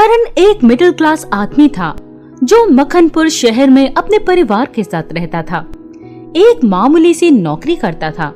करण एक middle class आदमी था जो मक्खनपुर शहर में अपने परिवार के साथ रहता था। एक मामूली सी नौकरी करता था।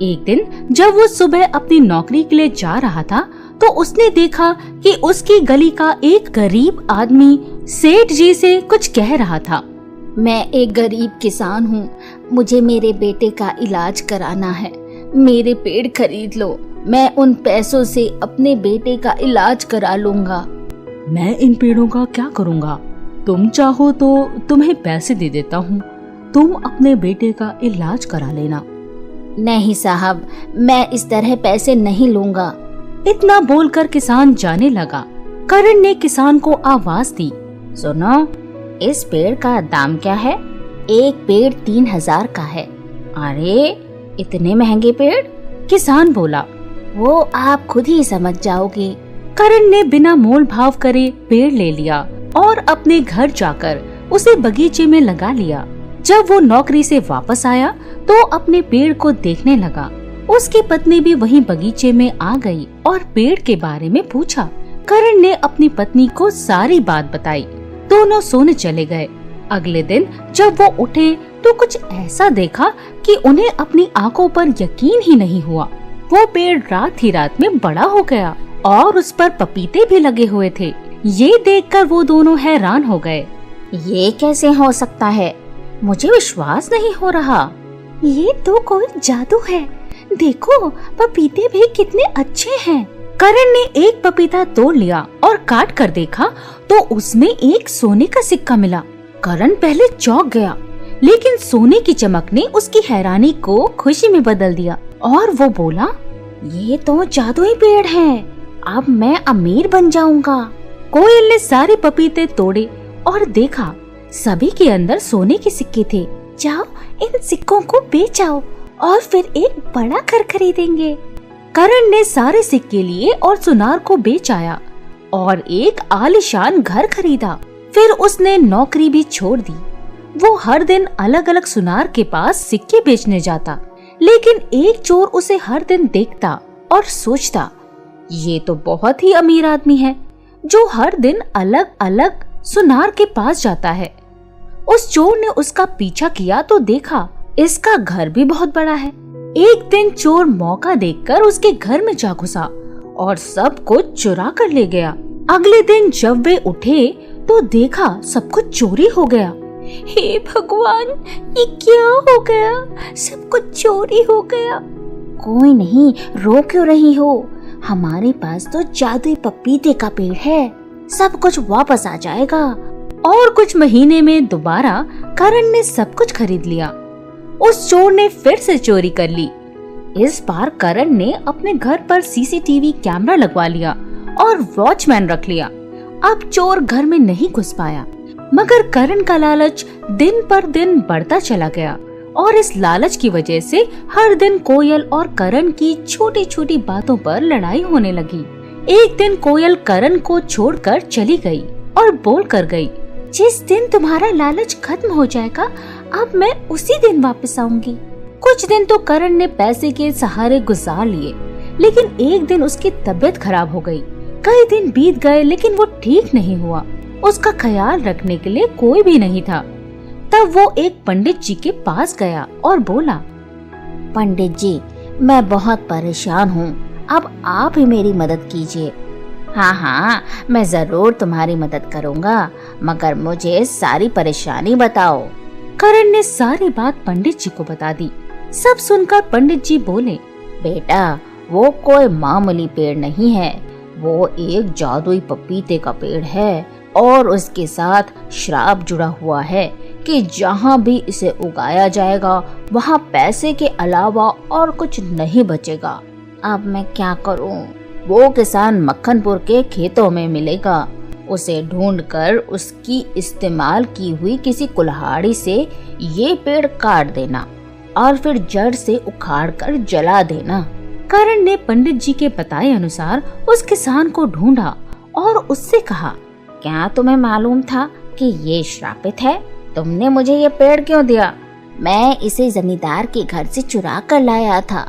एक दिन जब वो सुबह अपनी नौकरी के लिए जा रहा था तो उसने देखा कि उसकी गली का एक गरीब आदमी सेठ जी से कुछ कह रहा था। मैं एक गरीब किसान हूँ, मुझे मेरे बेटे का इलाज कराना है, मेरे पेड़ खरीद लो, मैं उन पैसों से अपने बेटे का इलाज करा लूँगा। मैं इन पेड़ों का क्या करूँगा? तुम चाहो तो तुम्हें पैसे दे देता हूँ, तुम अपने बेटे का इलाज करा लेना। नहीं साहब, मैं इस तरह पैसे नहीं लूँगा। इतना बोलकर किसान जाने लगा। करण ने किसान को आवाज दी, सुनो, इस पेड़ का दाम क्या है? एक पेड़ 3000 का है। अरे इतने महंगे पेड़? किसान बोला। वो आप खुद ही समझ जाओगे। करण ने बिना मोल भाव करे पेड़ ले लिया और अपने घर जाकर उसे बगीचे में लगा लिया। जब वो नौकरी से वापस आया तो अपने पेड़ को देखने लगा। उसकी पत्नी भी वहीं बगीचे में आ गई और पेड़ के बारे में पूछा। करण ने अपनी पत्नी को सारी बात बताई। दोनों सोने चले गए। अगले दिन जब वो उठे तो कुछ ऐसा देखा कि उन्हें अपनी आंखों पर यकीन ही नहीं हुआ। वो पेड़ रात ही रात में बड़ा हो गया और उस पर पपीते भी लगे हुए थे। ये देखकर वो दोनों हैरान हो गए। ये कैसे हो सकता है? मुझे विश्वास नहीं हो रहा। ये तो कोई जादू है। देखो, पपीते भी कितने अच्छे हैं। करण ने एक पपीता तोड़ लिया और काट कर देखा तो उसमें एक सोने का सिक्का मिला। करण पहले चौंक गया, लेकिन सोने की चमक ने उसकी हैरानी को खुशी में बदल दिया और वो बोला, ये तो जादुई पेड़ है, अब मैं अमीर बन जाऊंगा। कोयल ने सारे पपीते तोड़े और देखा सभी के अंदर सोने के सिक्के थे। जाओ, इन सिक्कों को बेच आओ और फिर एक बड़ा घर खरीदेंगे। करण ने सारे सिक्के लिए और सुनार को बेच आया और एक आलीशान घर खरीदा। फिर उसने नौकरी भी छोड़ दी। वो हर दिन अलग अलग सुनार के पास सिक्के बेचने जाता, लेकिन एक चोर उसे हर दिन देखता और सोचता, ये तो बहुत ही अमीर आदमी है जो हर दिन अलग अलग सुनार के पास जाता है। उस चोर ने उसका पीछा किया तो देखा इसका घर भी बहुत बड़ा है। एक दिन चोर मौका देखकर उसके घर में जा घुसा और सब कुछ चुरा कर ले गया। अगले दिन जब वे उठे तो देखा सब कुछ चोरी हो गया। हे भगवान, ये क्या हो गया? सब कुछ चोरी हो गया। कोई नहीं, रो क्यों रही हो? हमारे पास तो जादुई पपीते का पेड़ है, सब कुछ वापस आ जाएगा। और कुछ महीने में दोबारा करण ने सब कुछ खरीद लिया। उस चोर ने फिर से चोरी कर ली। इस बार करण ने अपने घर पर सीसीटीवी कैमरा लगवा लिया और वॉचमैन रख लिया। अब चोर घर में नहीं घुस पाया, मगर करण का लालच दिन पर दिन बढ़ता चला गया और इस लालच की वजह से हर दिन कोयल और करण की छोटी छोटी बातों पर लड़ाई होने लगी। एक दिन कोयल करण को छोड़कर चली गई और बोल कर गई, जिस दिन तुम्हारा लालच खत्म हो जाएगा, अब मैं उसी दिन वापस आऊंगी। कुछ दिन तो करण ने पैसे के सहारे गुजार लिए, लेकिन एक दिन उसकी तबीयत खराब हो गई। कई दिन बीत गए लेकिन वो ठीक नहीं हुआ। उसका ख्याल रखने के लिए कोई भी नहीं था। तब वो एक पंडित जी के पास गया और बोला, पंडित जी, मैं बहुत परेशान हूँ, अब आप ही मेरी मदद कीजिए। हाँ, मैं जरूर तुम्हारी मदद करूँगा, मगर मुझे सारी परेशानी बताओ। करण ने सारी बात पंडित जी को बता दी। सब सुनकर पंडित जी बोले, बेटा, वो कोई मामूली पेड़ नहीं है, वो एक जादुई पपीते का पेड़ है और उसके साथ श्राप जुड़ा हुआ है कि जहाँ भी इसे उगाया जाएगा वहाँ पैसे के अलावा और कुछ नहीं बचेगा। अब मैं क्या करूँ? वो किसान मक्खनपुर के खेतों में मिलेगा, उसे ढूंढकर उसकी इस्तेमाल की हुई किसी कुल्हाड़ी से ये पेड़ काट देना और फिर जड़ से उखाड़कर जला देना। करण ने पंडित जी के बताए अनुसार उस किसान को ढूंढा और उससे कहा, क्या तुम्हें मालूम था कि ये श्रापित है? तुमने मुझे ये पेड़ क्यों दिया? मैं इसे जमींदार के घर से चुरा कर लाया था।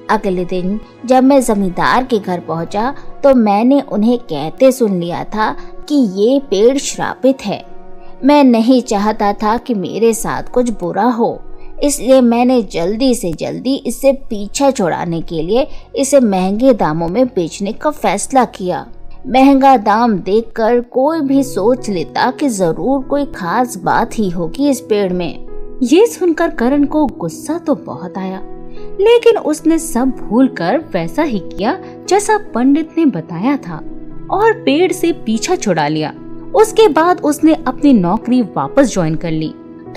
अगले दिन जब मैं जमींदार के घर पहुंचा तो मैंने उन्हें कहते सुन लिया था कि ये पेड़ श्रापित है। मैं नहीं चाहता था कि मेरे साथ कुछ बुरा हो, इसलिए मैंने जल्दी से जल्दी इससे पीछा छुड़ाने के लिए इसे महंगे दामों में बेचने का फैसला किया। महंगा दाम देखकर कोई भी सोच लेता कि जरूर कोई खास बात ही होगी इस पेड़ में। ये सुनकर करण को गुस्सा तो बहुत आया, लेकिन उसने सब भूलकर वैसा ही किया जैसा पंडित ने बताया था और पेड़ से पीछा छुड़ा लिया। उसके बाद उसने अपनी नौकरी वापस ज्वाइन कर ली।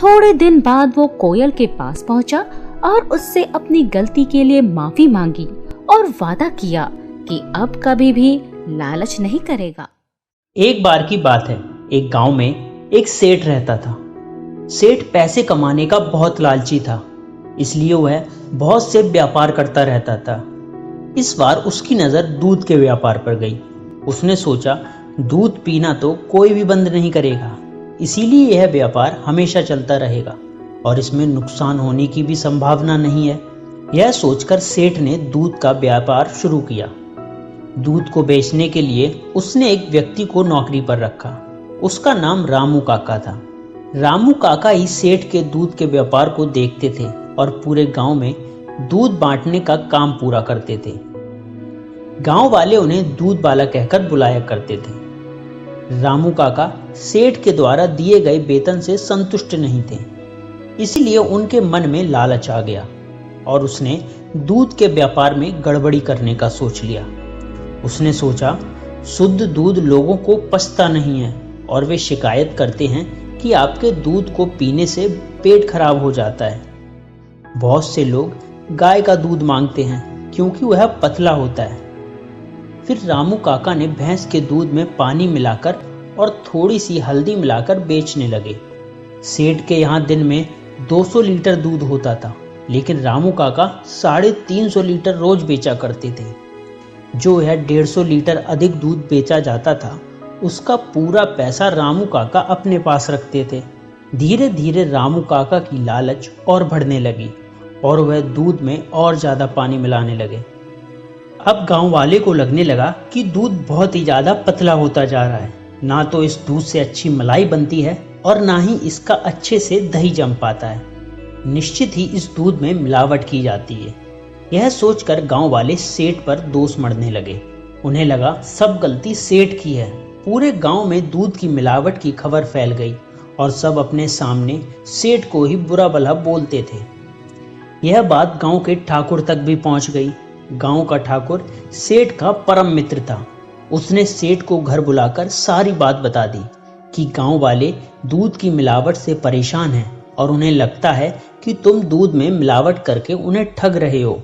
थोड़े दिन बाद वो कोयल के पास पहुंचा और उससे अपनी गलती के लिए माफी मांगी और वादा किया कि अब कभी भी लालच नहीं करेगा। एक बार की बात है, एक गांव में एक सेठ रहता था। सेठ पैसे कमाने का बहुत लालची था, इसलिए वह बहुत से व्यापार करता रहता था। इस बार उसकी नज़र दूध के व्यापार पर गई। उसने सोचा दूध पीना तो कोई भी बंद नहीं करेगा, इसीलिए यह व्यापार हमेशा चलता रहेगा और इसमें नुकसान होने की भी संभावना नहीं है। यह सोचकर सेठ ने दूध का व्यापार शुरू किया। दूध को बेचने के लिए उसने एक व्यक्ति को नौकरी पर रखा। उसका नाम रामू काका था। रामू काका ही सेठ के दूध के व्यापार को देखते थे और पूरे गांव में दूध बांटने का काम पूरा करते थे। गांव वाले उन्हें दूध वाला कहकर बुलाया करते थे। रामू काका सेठ के द्वारा दिए गए वेतन से संतुष्ट नहीं थे, इसलिए उनके मन में लालच आ गया और उसने दूध के व्यापार में गड़बड़ी करने का सोच लिया। उसने सोचा शुद्ध दूध लोगों को पचता नहीं है और वे शिकायत करते हैं कि आपके दूध को पीने से पेट खराब हो जाता है। बहुत से लोग गाय का दूध मांगते हैं क्योंकि वह पतला होता है। फिर रामू काका ने भैंस के दूध में पानी मिलाकर और थोड़ी सी हल्दी मिलाकर बेचने लगे। सेठ के यहाँ दिन में 200 लीटर दूध होता था, लेकिन रामू काका 350 लीटर रोज बेचा करते थे। जो यह 150 लीटर अधिक दूध बेचा जाता था, उसका पूरा पैसा रामू काका अपने पास रखते थे। धीरे धीरे रामू काका की लालच और बढ़ने लगी और वह दूध में और ज़्यादा पानी मिलाने लगे। अब गांव वाले को लगने लगा कि दूध बहुत ही ज़्यादा पतला होता जा रहा है। ना तो इस दूध से अच्छी मलाई बनती है और ना ही इसका अच्छे से दही जम पाता है। निश्चित ही इस दूध में मिलावट की जाती है। यह सोचकर गांव वाले सेठ पर दोष मढ़ने लगे। उन्हें लगा सब गलती सेठ की है। पूरे गांव में दूध की मिलावट की खबर फैल गई और सब अपने सामने सेठ को ही बुरा भला बोलते थे। यह बात गांव के ठाकुर तक भी पहुंच गई। गांव का ठाकुर सेठ का परम मित्र था। उसने सेठ को घर बुलाकर सारी बात बता दी कि गांव वाले दूध की मिलावट से परेशान हैं और उन्हें लगता है कि तुम दूध में मिलावट करके उन्हें ठग रहे हो।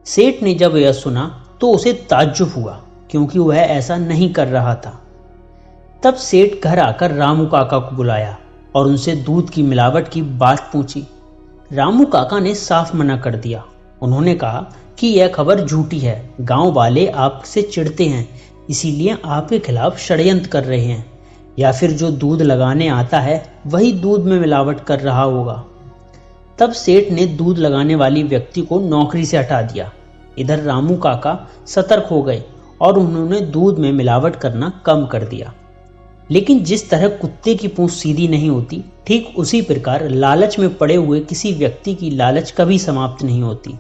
सेठ ने जब यह सुना तो उसे ताज्जुब हुआ, क्योंकि वह ऐसा नहीं कर रहा था। तब सेठ घर आकर रामू काका को बुलाया और उनसे दूध की मिलावट की बात पूछी। रामू काका ने साफ मना कर दिया। उन्होंने कहा कि यह खबर झूठी है। गांव वाले आपसे चिढ़ते हैं, इसीलिए आपके खिलाफ षड्यंत्र कर रहे हैं, या फिर जो दूध लगाने आता है वही दूध में मिलावट कर रहा होगा। तब सेठ ने दूध लगाने वाली व्यक्ति को नौकरी से हटा दिया। इधर रामू काका सतर्क हो गए और उन्होंने दूध में मिलावट करना कम कर दिया। लेकिन जिस तरह कुत्ते की पूंछ सीधी नहीं होती, ठीक उसी प्रकार लालच में पड़े हुए किसी व्यक्ति की लालच कभी समाप्त नहीं होती।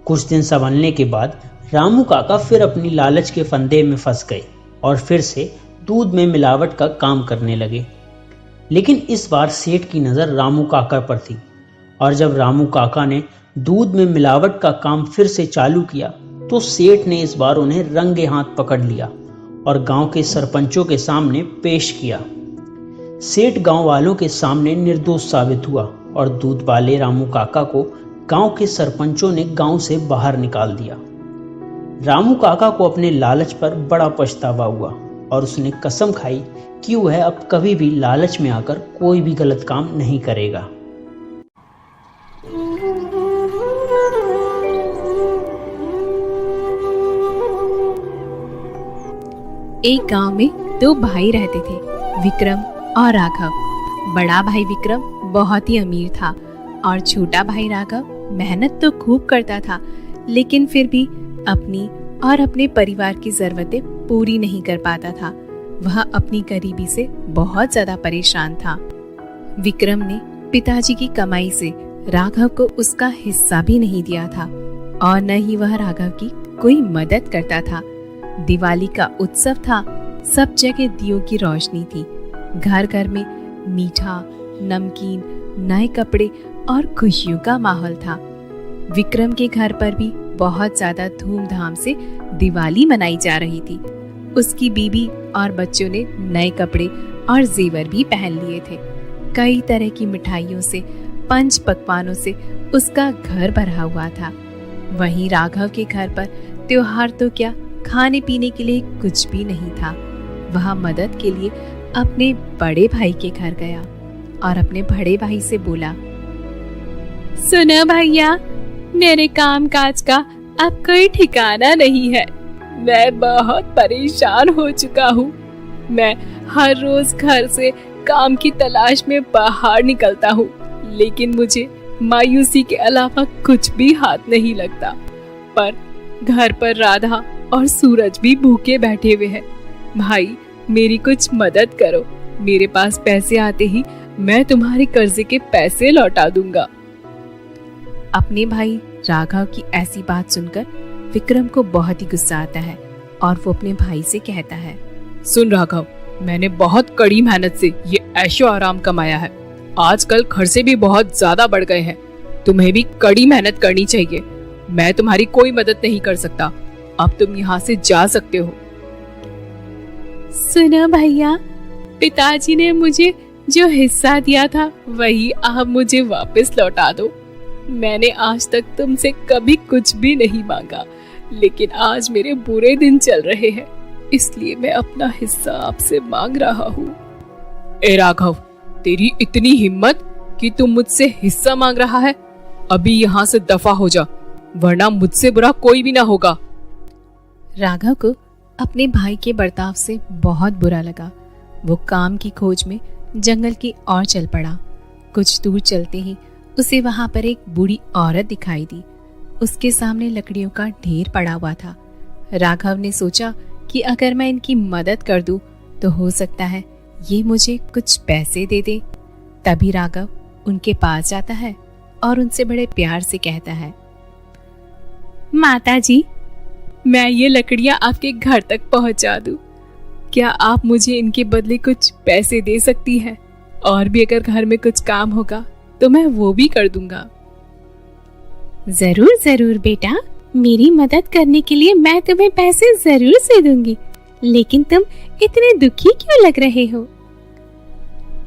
कुछ दिन संभलने के बाद रामू काका फिर अपनी लालच के फंदे में फंस गए और फिर से दूध में मिलावट का काम करने लगे। लेकिन इस बार सेठ की नज़र रामू काका पर थी और जब रामू काका ने दूध में मिलावट का काम फिर से चालू किया तो सेठ ने इस बार उन्हें रंगे हाथ पकड़ लिया और गांव के सरपंचों के सामने पेश किया। सेठ गांव वालों के सामने निर्दोष साबित हुआ और दूध वाले रामू काका को गांव के सरपंचों ने गांव से बाहर निकाल दिया। रामू काका को अपने लालच पर बड़ा पछतावा हुआ और उसने कसम खाई कि वह अब कभी भी लालच में आकर कोई भी गलत काम नहीं करेगा। एक गांव में दो भाई रहते थे, विक्रम और राघव। बड़ा भाई विक्रम बहुत ही अमीर था और छोटा भाई राघव मेहनत तो खूब करता था, लेकिन फिर भी अपनी और अपने परिवार की जरूरतें पूरी नहीं कर पाता था। वह अपनी गरीबी से बहुत ज्यादा परेशान था। विक्रम ने पिताजी की कमाई से राघव को उसका हिस्सा भी नहीं दिया था और न ही वह राघव की कोई मदद करता था। दिवाली का उत्सव था, सब जगह दियों की रोशनी थी। घर घर में मीठा, नमकीन, नए कपड़े और खुशियों का माहौल था। विक्रम के घर पर भी बहुत ज्यादा धूमधाम से दिवाली मनाई जा रही थी। उसकी बीवी और बच्चों ने नए कपड़े और जेवर भी पहन लिए थे। कई तरह की मिठाइयों से, पंच पकवानों से उसका घर भरा हुआ था। वहीं राघव के घर पर त्योहार तो क्या, खाने पीने के लिए कुछ भी नहीं था। वह मदद के लिए अपने बड़े भाई के घर गया और अपने बड़े भाई से बोला, सुनो भैया, मेरे काम काज का अब कोई ठिकाना नहीं है। मैं बहुत परेशान हो चुका हूँ। मैं हर रोज घर से काम की तलाश में बाहर निकलता हूँ, लेकिन मुझे मायूसी के अलावा कुछ भी हाथ नहीं लगता। पर घर पर राधा और सूरज भी भूखे बैठे हुए हैं। भाई, मेरी कुछ मदद करो। मेरे पास पैसे आते ही मैं तुम्हारे कर्जे के पैसे लौटा दूंगा। अपने भाई राघव की ऐसी बात सुनकर विक्रम को बहुत ही गुस्सा आता है और वो अपने भाई से कहता है, सुन राघव, मैंने बहुत कड़ी मेहनत से ये ऐशो आराम कमाया है। आजकल खर्चे भी बहुत ज्यादा बढ़ गए हैं। तुम्हें भी कड़ी मेहनत करनी चाहिए। मैं तुम्हारी कोई मदद नहीं कर सकता। अब तुम यहाँ से जा सकते हो। सुनो भैया, पिताजी ने मुझे जो हिस्सा दिया था वही आप मुझे वापस लौटा दो। मैंने आज तक तुमसे कभी कुछ भी नहीं मांगा, लेकिन आज मेरे बुरे दिन चल रहे हैं, इसलिए मैं अपना हिस्सा आपसे मांग रहा हूँ। ए राघव, तेरी इतनी हिम्मत कि तुम मुझसे हिस्सा मांग रहा है? अभी यहाँ से दफा हो जा, वरना मुझसे बुरा कोई भी ना होगा। राघव को अपने भाई के बर्ताव से बहुत बुरा लगा। वो काम की खोज में जंगल की ओर चल पड़ा। कुछ दूर चलते ही उसे वहां पर एक बूढ़ी औरत दिखाई दी। उसके सामने लकड़ियों का ढेर पड़ा हुआ था। राघव ने सोचा कि अगर मैं इनकी मदद कर दूं तो हो सकता है ये मुझे कुछ पैसे दे दे। तभी राघव उनके पास जाता है और उनसे बड़े प्यार से कहता है, माता जी, मैं ये लकड़ियां आपके घर तक पहुंचा दूं। क्या आप मुझे इनके बदले कुछ पैसे दे सकती हैं? और भी अगर घर में कुछ काम होगा तो मैं वो भी कर दूंगा। जरूर जरूर बेटा, मेरी मदद करने के लिए मैं तुम्हें पैसे जरूर से दूंगी, लेकिन तुम इतने दुखी क्यों लग रहे हो?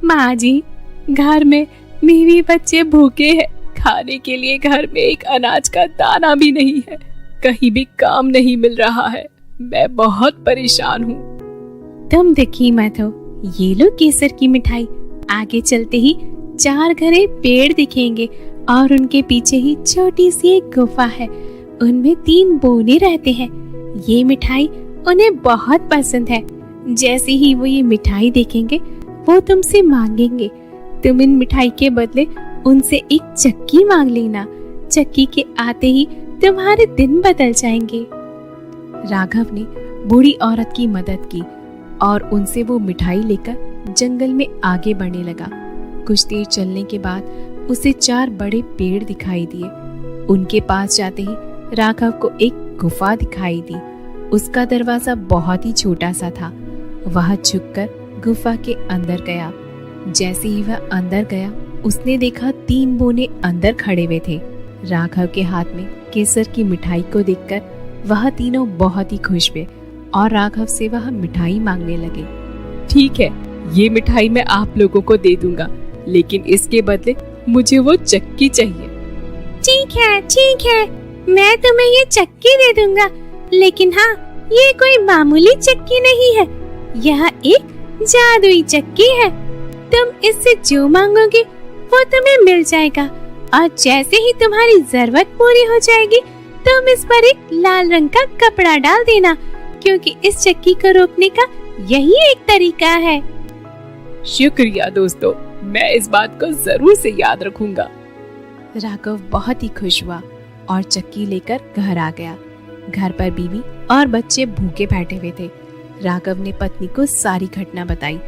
माँ जी, घर में बीवी बच्चे भूखे हैं। खाने के लिए घर में एक अनाज का दाना भी नहीं है। कहीं भी काम नहीं मिल रहा है। मैं बहुत परेशान हूँ। तुम दुखी मत हो, ये लो केसर की मिठाई। आगे चलते ही 4 घने पेड़ दिखेंगे और उनके पीछे ही छोटी सी एक गुफा है। उनमें 3 बोने रहते हैं। ये मिठाई उन्हें बहुत पसंद है। जैसे ही वो ये मिठाई देखेंगे वो तुमसे मांगेंगे। तुम इन मिठाई के बदले उनसे एक चक्की मांग लेना। चक्की के आते ही तुम्हारे दिन बदल जाएंगे। राघव ने बूढ़ी औरत की मदद की और उनसे वो मिठाई लेकर जंगल में आगे बढ़ने लगा। कुछ देर चलने के बाद उसे 4 बड़े पेड़ दिखाई दिए। उनके पास जाते ही राघव को एक गुफा दिखाई दी। उसका दरवाजा बहुत ही छोटा सा था। वह झुककर गुफा के अंदर गया। जैसे ही वह अंदर गया, उसने देखा 3 बोने अंदर खड़े हुए थे। राघव के हाथ में केसर की मिठाई को देखकर वह तीनों बहुत ही खुश हुए और राघव से वह मिठाई मांगने लगे। ठीक है, ये मिठाई मैं आप लोगों को दे दूंगा, लेकिन इसके बदले मुझे वो चक्की चाहिए। ठीक है, मैं तुम्हें ये चक्की दे दूंगा, लेकिन हाँ, ये कोई मामूली चक्की नहीं है। यह एक जादुई चक्की है। तुम इससे जो मांगोगे वो तुम्हें मिल जाएगा, और जैसे ही तुम्हारी जरूरत पूरी हो जाएगी तुम इस पर एक लाल रंग का कपड़ा डाल देना, क्योंकि इस चक्की को रोकने का यही एक तरीका है। शुक्रिया दोस्तों, मैं इस बात को जरूर से याद रखूंगा। राघव बहुत ही खुश हुआ और चक्की लेकर घर आ गया। घर पर बीवी और बच्चे भूखे बैठे हुए थे। राघव ने पत्नी को सारी घटना बताई।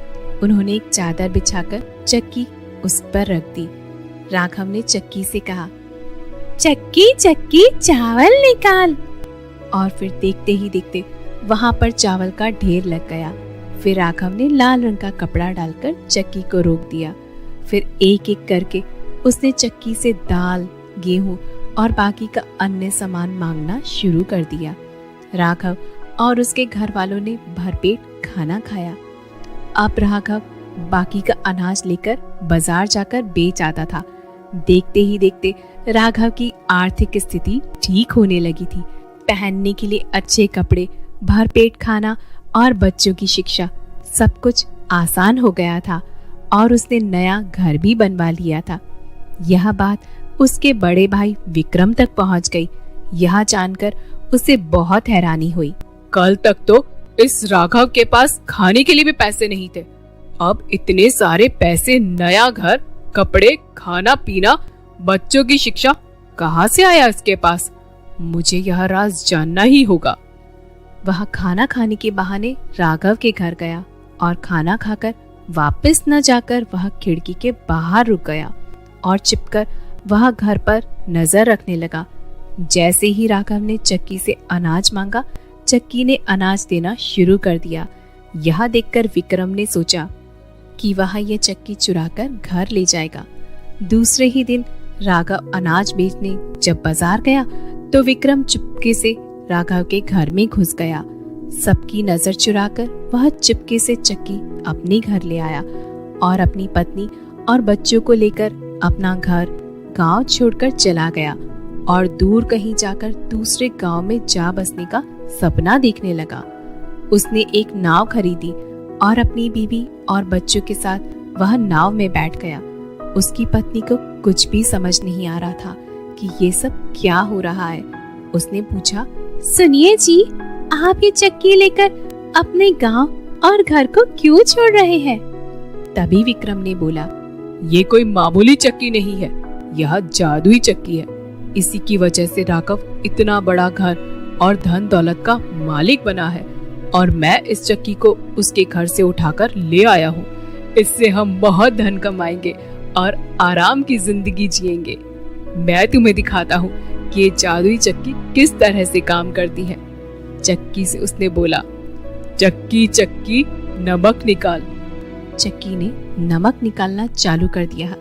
उन्होंने एक चादर बिछाकर चक्की उस पर रख दी। राघव ने चक्की से कहा, चक्की चक्की चावल निकाल। और फिर देखते ही देखते वहां पर चावल का ढेर लग गया। फिर राघव ने लाल रंग का कपड़ा डालकर चक्की को रोक दिया। फिर एक एक करके उसने चक्की से दाल, गेहूं और बाकी का अन्य सामान मांगना शुरू कर दिया। राघव और उसके घर वालों ने भरपेट खाना खाया। अब राघव बाकी का अनाज लेकर बाजार जाकर बेच आता था। देखते ही देखते राघव की आर्थिक स्थिति ठीक होने लगी थी। पहनने के लिए अच्छे कपड़े, भरपेट खाना और बच्चों की शिक्षा, सब कुछ आसान हो गया था और उसने नया घर भी बनवा लिया था। यह बात उसके बड़े भाई विक्रम तक पहुंच गई। यह जानकर उसे बहुत हैरानी हुई। कल तक तो इस राघव के पास खाने के लिए भी पैसे नहीं थे, अब इतने सारे पैसे, नया घर, कपड़े, खाना पीना, बच्चों की शिक्षा कहाँ से आया इसके पास? मुझे यह राज जानना ही होगा। वह खाना खाने के बहाने राघव के घर गया और खाना खाकर वापस न जाकर वह खिड़की के बाहर रुक गया और छिपकर वह घर पर नजर रखने लगा। जैसे ही राघव ने चक्की से अनाज मांगा, चक्की ने अनाज देना शुरू कर दिया। यह देखकर विक्रम ने सोचा कि वह यह चक्की चुराकर घर ले जाएगा। दूसरे ही दिन राघव अनाज बेचने जब बाजार गया तो विक्रम चुपके से राघव के घर में घुस गया। सबकी नजर चुराकर वह चुपके से चक्की अपने घर ले आया और अपनी पत्नी और बच्चों को लेकर अपना घर गांव छोड़कर चला गया और दूर कहीं जाकर दूसरे गांव में जा बसने का सपना देखने लगा। उसने एक नाव खरीदी और अपनी बीवी और बच्चों के साथ वह नाव में बैठ गया। उसकी पत्नी को कुछ भी समझ नहीं आ रहा था कि ये सब क्या हो रहा है। उसने पूछा, सुनिए जी, आप ये चक्की लेकर अपने गांव और घर को क्यों छोड़ रहे हैं? तभी विक्रम ने बोला, ये कोई मामूली चक्की नहीं है, यह जादुई चक्की है। इसी की वजह से राघव इतना बड़ा घर और धन दौलत का मालिक बना है और मैं इस चक्की को उसके घर से उठाकर ले आया हूँ। इससे हम बहुत धन कमाएंगे और आराम की जिंदगी जिएंगे। मैं तुम्हें दिखाता हूँ कि ये जादुई चक्की किस तरह से काम करती है। चक्की से उसने बोला, चक्की चक्की नमक निकाल। चक्की ने नमक निकालना चालू कर दिया।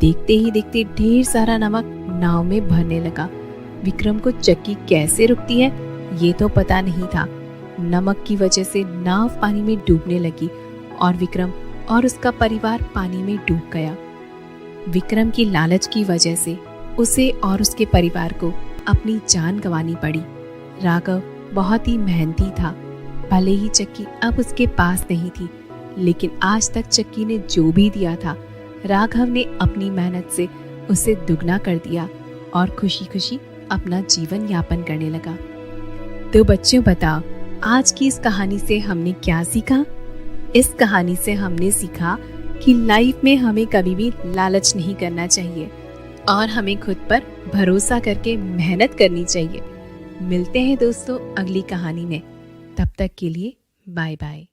देखते ही देखते ढेर सारा नमक नाव में भरने लगा। विक्रम को चक्की कैसे रुकती है ये तो पता नहीं था। नमक की वजह से नाव पानी में डूबने लगी और विक्रम और उसका परिवार पानी में डूब गया। विक्रम की लालच की वजह से उसे और उसके परिवार को अपनी जान गंवानी पड़ी। राघव बहुत ही मेहनती था। भले ही चक्की अब उसके पास नहीं थी, लेकिन आज तक चक्की ने जो भी दिया था राघव ने अपनी मेहनत से उसे दुगना कर दिया और खुशी खुशी अपना जीवन यापन करने लगा। तो बच्चों बताओ, आज की इस कहानी से हमने क्या सीखा? इस कहानी से हमने सीखा कि लाइफ में हमें कभी भी लालच नहीं करना चाहिए और हमें खुद पर भरोसा करके मेहनत करनी चाहिए। मिलते हैं दोस्तों अगली कहानी में। तब तक के लिए बाय बाय।